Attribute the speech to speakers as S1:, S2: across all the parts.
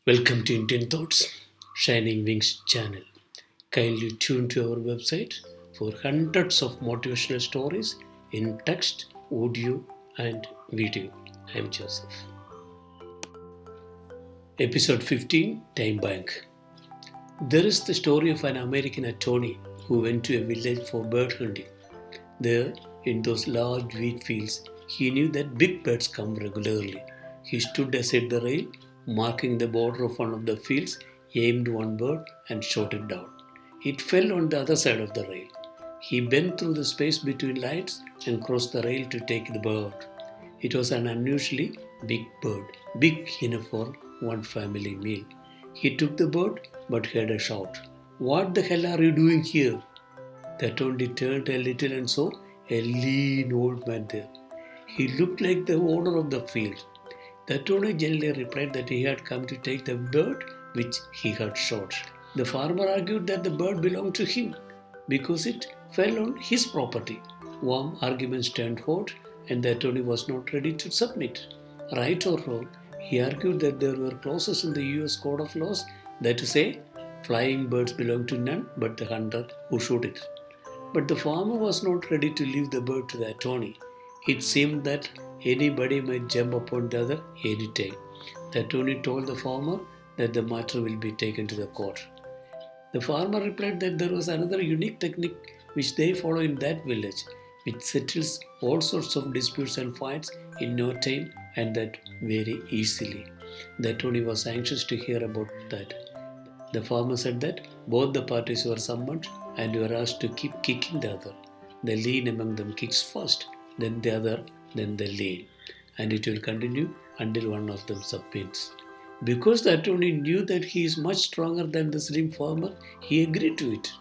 S1: Welcome to Indian Thoughts, Shining Wings channel. Kindly tune to our website for hundreds of motivational stories in text, audio, and video. I am Joseph. Episode 15 Time Bank. There is the story of an American attorney who went to a village for bird hunting. There, in those large wheat fields, he knew that big birds come regularly. He stood aside the rail, marking the border of one of the fields, aimed one bird, and shot it down. It fell on the other side of the rail. He bent through the space between lights and crossed the rail to take the bird. It was an unusually big bird, big enough for one family meal. He took the bird but heard a shout. "What the hell are you doing here?" The attorney turned a little and saw a lean old man there. He looked like the owner of the field. The attorney gently replied that he had come to take the bird which he had shot. The farmer argued that the bird belonged to him because it fell on his property. Warm arguments turned hot, and the attorney was not ready to submit. Right or wrong, he argued that there were clauses in the US Code of Laws that say flying birds belong to none but the hunter who shot it. But the farmer was not ready to leave the bird to the attorney. It seemed that anybody might jump upon the other any time. The attorney told the farmer that the matter will be taken to the court. The farmer replied that there was another unique technique which they follow in that village, which settles all sorts of disputes and fights in no time and that very easily. The attorney was anxious to hear about that. The farmer said that both the parties were summoned and were asked to keep kicking the other. The lean among them kicks first, then the other, then the lean, and it will continue until one of them submits. Because the attorney knew that he is much stronger than the slim farmer, he agreed to it.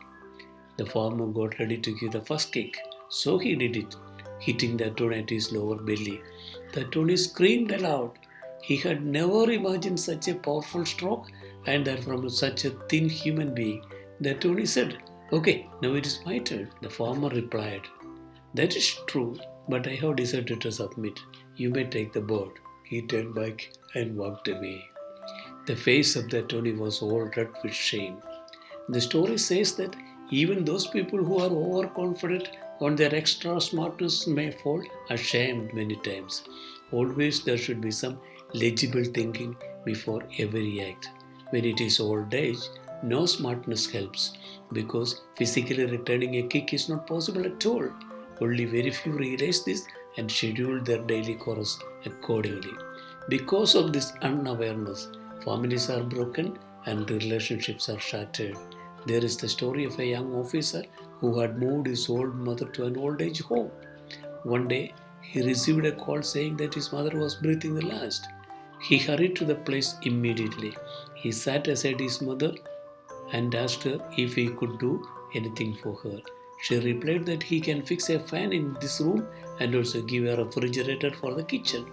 S1: The farmer got ready to give the first kick, so he did it, hitting the attorney at his lower belly. The attorney screamed aloud. He had never imagined such a powerful stroke and that from such a thin human being. The attorney said, "Okay, now it is my turn." The farmer replied, "That is true, but I have decided to submit. You may take the bird." He turned back and walked away. The face of the attorney was all red with shame. The story says that even those people who are overconfident on their extra smartness may fall ashamed many times. Always there should be some legible thinking before every act. When it is old age, no smartness helps because physically returning a kick is not possible at all. Only very few realize this and schedule their daily chorus accordingly. Because of this unawareness, families are broken and relationships are shattered. There is the story of a young officer who had moved his old mother to an old age home. One day, he received a call saying that his mother was breathing the last. He hurried to the place immediately. He sat aside his mother and asked her if he could do anything for her. She replied that he can fix a fan in this room and also give a refrigerator for the kitchen.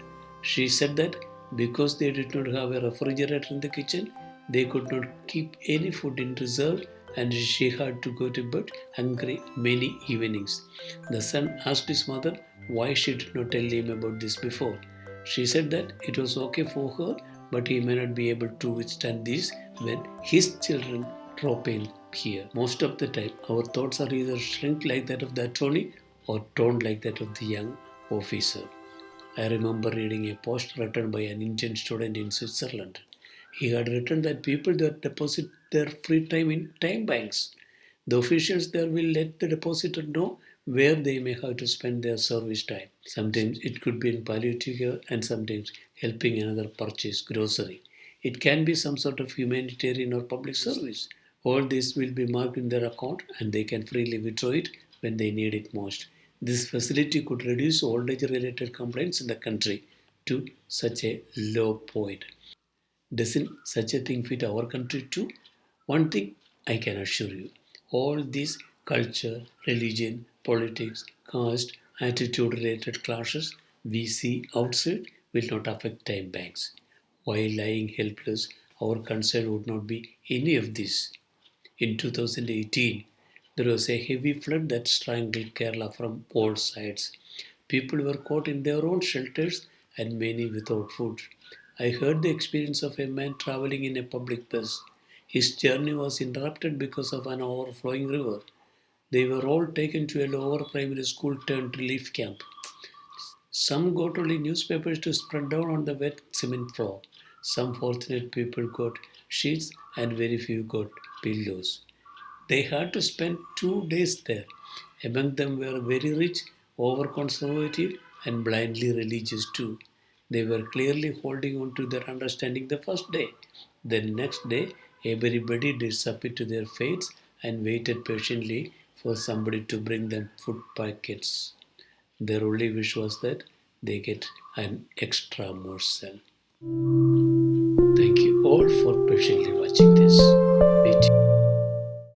S1: She said that because they did not have a refrigerator in the kitchen, they could not keep any food in reserve and she had to go to bed hungry many evenings. The son asked his mother why she did not tell him about this before. She said that it was okay for her, but he may not be able to withstand this when his children drop in here. Most of the time, our thoughts are either shrink like that of the attorney or toned like that of the young officer. I remember reading a post written by an Indian student in Switzerland. He had written that people that deposit their free time in time banks. The officials there will let the depositor know where they may have to spend their service time. Sometimes it could be in palliative care and sometimes helping another purchase grocery. It can be some sort of humanitarian or public service. All this will be marked in their account and they can freely withdraw it when they need it most. This facility could reduce old age related complaints in the country to such a low point. Doesn't such a thing fit our country too? One thing I can assure you, all these culture, religion, politics, caste, attitude related clashes we see outside will not affect time banks. While lying helpless, our concern would not be any of this. In 2018, there was a heavy flood that strangled Kerala from all sides. People were caught in their own shelters and many without food. I heard the experience of a man traveling in a public bus. His journey was interrupted because of an overflowing river. They were all taken to a lower primary school turned relief camp. Some got only newspapers to spread down on the wet cement floor. Some fortunate people got sheets and very few got pillows. They had to spend 2 days there. Among them were very rich, over conservative, and blindly religious too. They were clearly holding on to their understanding the first day. The next day, everybody did submit to their fates and waited patiently for somebody to bring them food packets. Their only wish was that they get an extra morsel. Thank you all for patiently watching this.